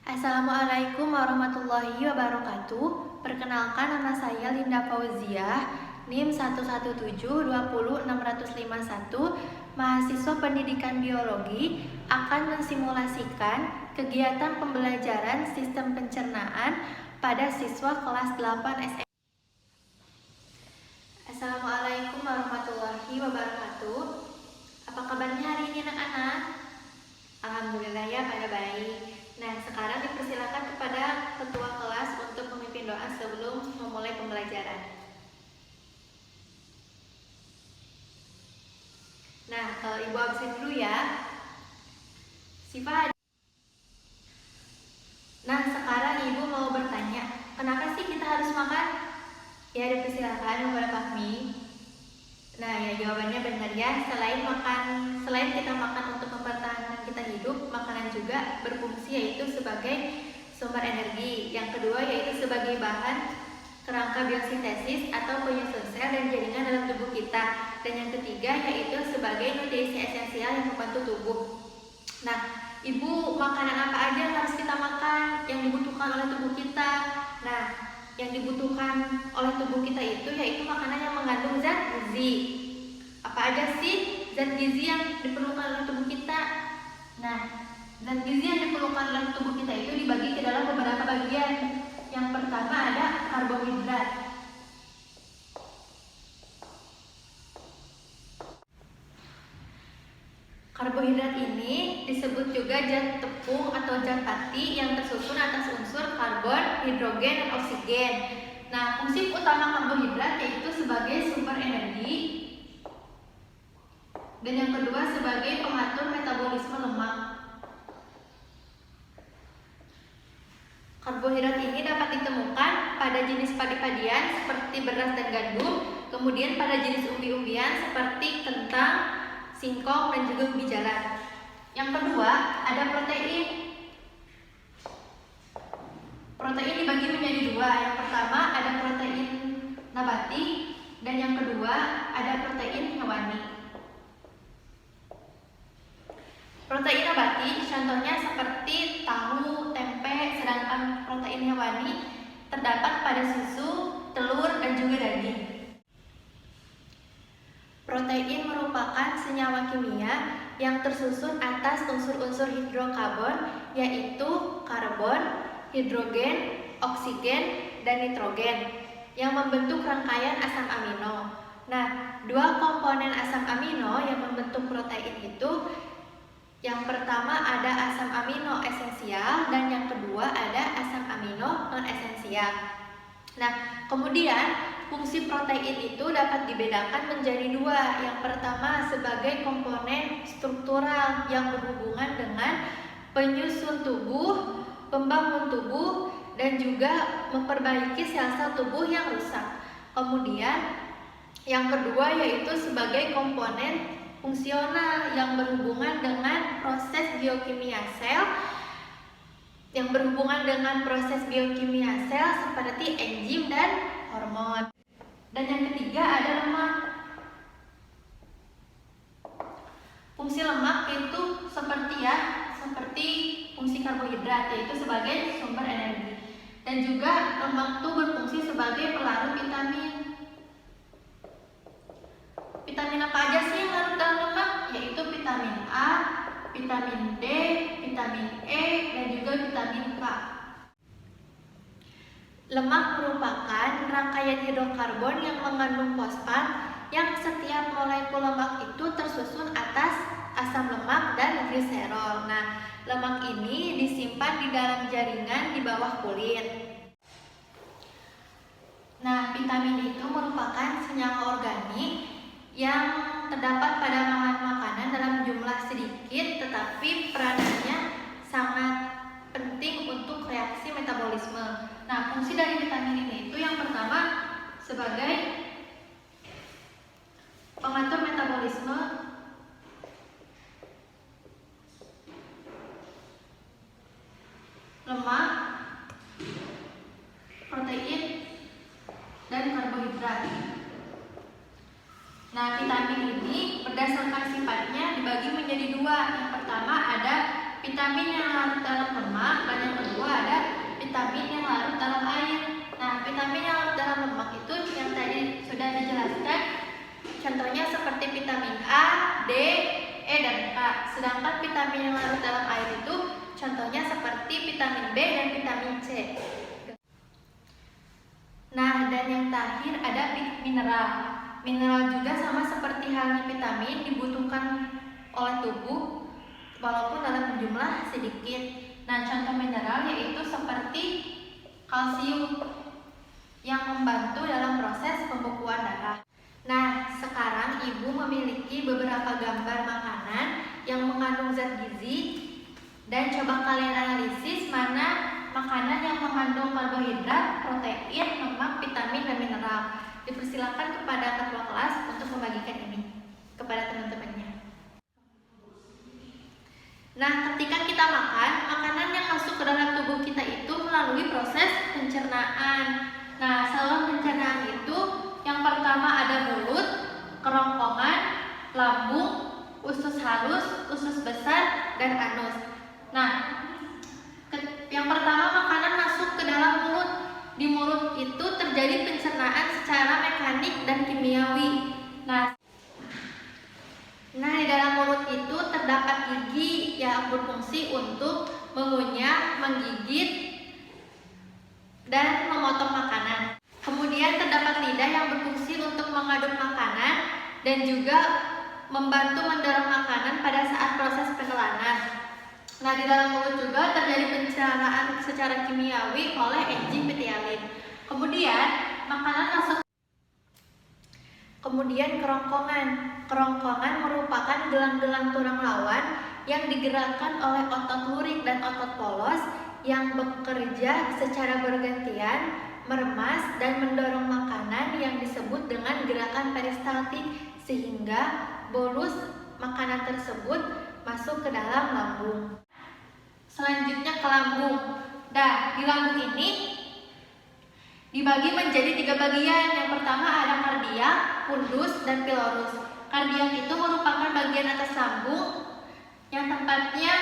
Assalamualaikum warahmatullahi wabarakatuh. Perkenalkan, nama saya Linda Fauziah, NIM 117200651, mahasiswa pendidikan biologi, akan mensimulasikan kegiatan pembelajaran sistem pencernaan pada siswa kelas 8 SMA. Assalamualaikum warahmatullahi wabarakatuh. Apa kabarnya hari ini anak-anak? Alhamdulillah ya, pada baik. Nah, sekarang dipersilakan kepada ketua kelas untuk memimpin doa sebelum memulai pembelajaran. Nah, Ibu absen dulu ya. Siva. Nah, sekarang Ibu mau bertanya, kenapa sih kita harus makan? Ya, dipersilakan kepada Fahmi. Nah, ya jawabannya benar ya. Selain kita makan untuk mempertahankan kita hidup, makanan juga berfungsi yaitu sebagai sumber energi. Yang kedua yaitu sebagai bahan kerangka biosintesis atau penyusun sel dan jaringan dalam tubuh kita. Dan yang ketiga yaitu sebagai nutrisi esensial yang membantu tubuh. Nah, Ibu, makanan apa aja yang harus kita makan yang dibutuhkan oleh tubuh kita? Nah, yang dibutuhkan oleh tubuh kita itu yaitu makanan yang mengandung zat gizi. Apa aja sih zat gizi yang diperlukan oleh tubuh kita? Nah, zat gizi yang diperlukan oleh tubuh kita itu dibagi ke dalam beberapa bagian. Yang pertama ada karbohidrat. Karbohidrat ini disebut juga zat tepung atau zat pati yang tersusun atas unsur karbon, hidrogen, dan oksigen. Nah, fungsi utama karbohidrat yaitu sebagai sumber energi, dan yang kedua sebagai pengatur metabolisme lemak. Karbohidrat ini dapat ditemukan pada jenis padi-padian seperti beras dan gandum, kemudian pada jenis umbi-umbian seperti kentang, singkong, dan juga ubi jalar. Yang kedua ada protein. Protein dibagi menjadi dua. Yang pertama ada protein nabati dan yang kedua ada protein hewani. Protein nabati contohnya seperti tahu, tempe, sedangkan protein hewani terdapat pada susu, telur, dan juga daging. Protein merupakan senyawa kimia yang tersusun atas unsur-unsur hidrokarbon yaitu karbon, hidrogen, oksigen, dan nitrogen yang membentuk rangkaian asam amino. Nah, dua komponen asam amino yang membentuk protein itu, yang pertama ada asam amino esensial dan yang kedua ada asam amino non-esensial. Nah, kemudian fungsi protein itu dapat dibedakan menjadi dua. Yang pertama sebagai komponen struktural yang berhubungan dengan penyusun tubuh, pembangun tubuh, dan juga memperbaiki sel-sel tubuh yang rusak. Kemudian yang kedua yaitu sebagai komponen fungsional yang berhubungan dengan proses biokimia sel, seperti enzim dan hormon. Dan yang ketiga ada lemak. Fungsi lemak itu seperti fungsi karbohidrat yaitu sebagai sumber energi. Dan juga lemak itu berfungsi sebagai pelarut vitamin. Vitamin apa aja sih yang larut dalam lemak? Yaitu vitamin A, vitamin D, vitamin E, dan juga vitamin K. Lemak merupakan rangkaian hidrokarbon yang mengandung fosfat yang setiap molekul lemak itu tersusun atas asam lemak dan gliserol. Nah, lemak ini disimpan di dalam jaringan di bawah kulit. Nah, vitamin itu merupakan senyawa organik yang terdapat pada bahan makanan dalam jumlah sedikit, tetapi peranannya sangat penting untuk reaksi metabolisme. Nah, fungsi dari vitamin ini itu yang pertama sebagai pengatur metabolisme lemak, protein, dan karbohidrat. Nah, vitamin ini berdasarkan sifatnya dibagi menjadi dua. Yang pertama ada vitamin yang larut dalam lemak, dan yang kedua ada vitamin yang larut dalam air. Nah, vitamin yang larut dalam lemak itu yang tadi sudah dijelaskan, contohnya seperti vitamin A, D, E, dan K. Sedangkan vitamin yang larut dalam air itu contohnya seperti vitamin B dan vitamin C. Nah, dan yang terakhir ada mineral. Mineral juga sama seperti halnya vitamin, dibutuhkan oleh tubuh walaupun dalam jumlah sedikit. Nah, contoh mineral yaitu seperti kalsium yang membantu dalam proses pembekuan darah. Nah, sekarang Ibu memiliki beberapa gambar makanan yang mengandung zat gizi, dan coba kalian analisis mana makanan yang mengandung karbohidrat, protein, lemak, vitamin, dan mineral. Dipersilakan kepada ketua kelas untuk membagikan ini kepada teman-temannya. Nah, ketika kita makan, makanan yang masuk ke dalam tubuh kita itu melalui proses pencernaan. Nah, saluran pencernaan itu yang pertama ada mulut, kerongkongan, lambung, usus halus, usus besar, dan anus. Nah, yang pertama makanan masuk ke dalam mulut. Di mulut itu terjadi pencernaan secara mekanik dan kimiawi. Nah, di dalam mulut itu terdapat gigi yang berfungsi untuk mengunyah, menggigit, dan memotong makanan. Kemudian terdapat lidah yang berfungsi untuk mengaduk makanan dan juga membantu mendorong makanan pada saat proses penelangan. Nah, di dalam mulut juga terjadi pencernaan secara kimiawi oleh enzim betialin. Kemudian kerongkongan. Kerongkongan merupakan gelang-gelang tulang lawan yang digerakkan oleh otot lurik dan otot polos yang bekerja secara bergantian, meremas dan mendorong makanan yang disebut dengan gerakan peristaltik sehingga bolus makanan tersebut masuk ke dalam lambung. Selanjutnya ke lambung. Nah, di lambung ini dibagi menjadi 3 bagian. Yang pertama ada kardiak, fundus, dan pilorus. Kardiak itu merupakan bagian atas lambung yang tempatnya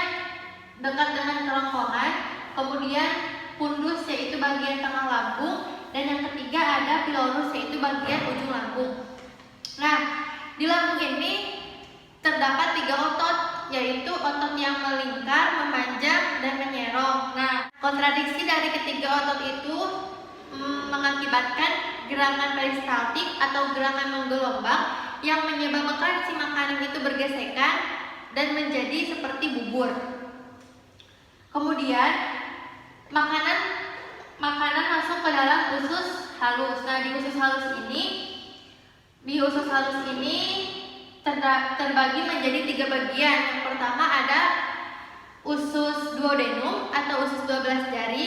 dekat dengan kerongkongan. Kemudian fundus yaitu bagian tengah lambung, dan yang ketiga ada pilorus yaitu bagian ujung lambung. Nah, di lambung ini terdapat 3 otot, yaitu otot yang melingkar, memanjang, dan menyerong. Nah, kontradiksi dari ketiga otot itu mengakibatkan gerakan peristaltik atau gerakan menggelombang yang menyebabkan si makanan itu bergesekan dan menjadi seperti bubur. Kemudian makanan masuk ke dalam usus halus. Nah, di usus halus ini terbagi menjadi 3 bagian. Yang pertama ada usus duodenum atau usus 12 jari,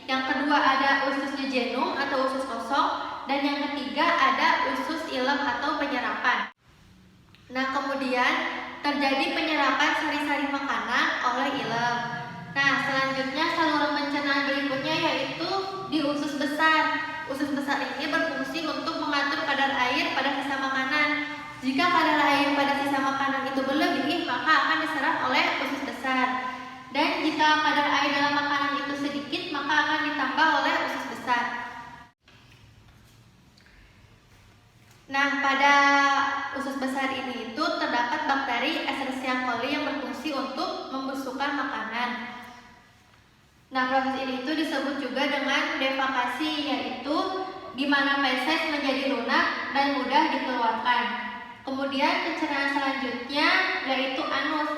yang kedua ada usus jejunum atau usus kosong, dan yang ketiga ada usus ileum atau penyerapan. Nah, kemudian terjadi penyerapan sari-sari makanan oleh ileum. Nah, selanjutnya saluran pencernaan berikutnya yaitu di usus besar. Usus besar ini berfungsi untuk mengatur kadar air pada sisa makanan. Jika kadar air pada sisa makanan itu berlebih, maka akan diserap oleh usus besar. Dan jika kadar air dalam makanan itu sedikit, maka akan ditambah oleh usus besar. Nah, pada usus besar ini itu terdapat bakteri Escherichia coli yang berfungsi untuk membusukkan makanan. Nah, proses ini itu disebut juga dengan defekasi, yaitu di mana feses menjadi lunak dan mudah dikeluarkan. Kemudian pencernaan selanjutnya yaitu anus.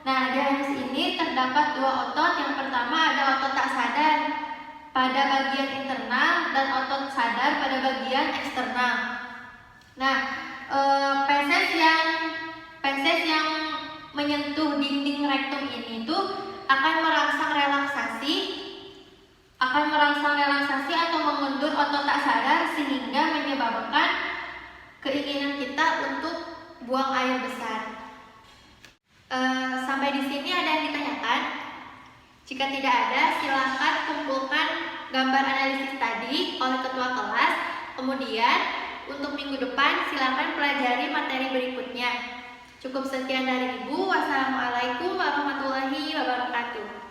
Nah, di anus ini terdapat 2 otot. Yang pertama ada otot tak sadar pada bagian internal dan otot sadar pada bagian eksternal. Nah, feses yang menyentuh dinding rektum ini tuh akan merangsang relaksasi atau mengundur otot tak sadar sehingga menyebabkan keinginan kita untuk buang air besar. Sampai di sini ada yang ditanyakan? Jika tidak ada, silakan kumpulkan gambar analisis tadi oleh ketua kelas. Kemudian untuk minggu depan silakan pelajari materi berikutnya. Cukup sekian dari Ibu. Wassalamualaikum warahmatullahi wabarakatuh.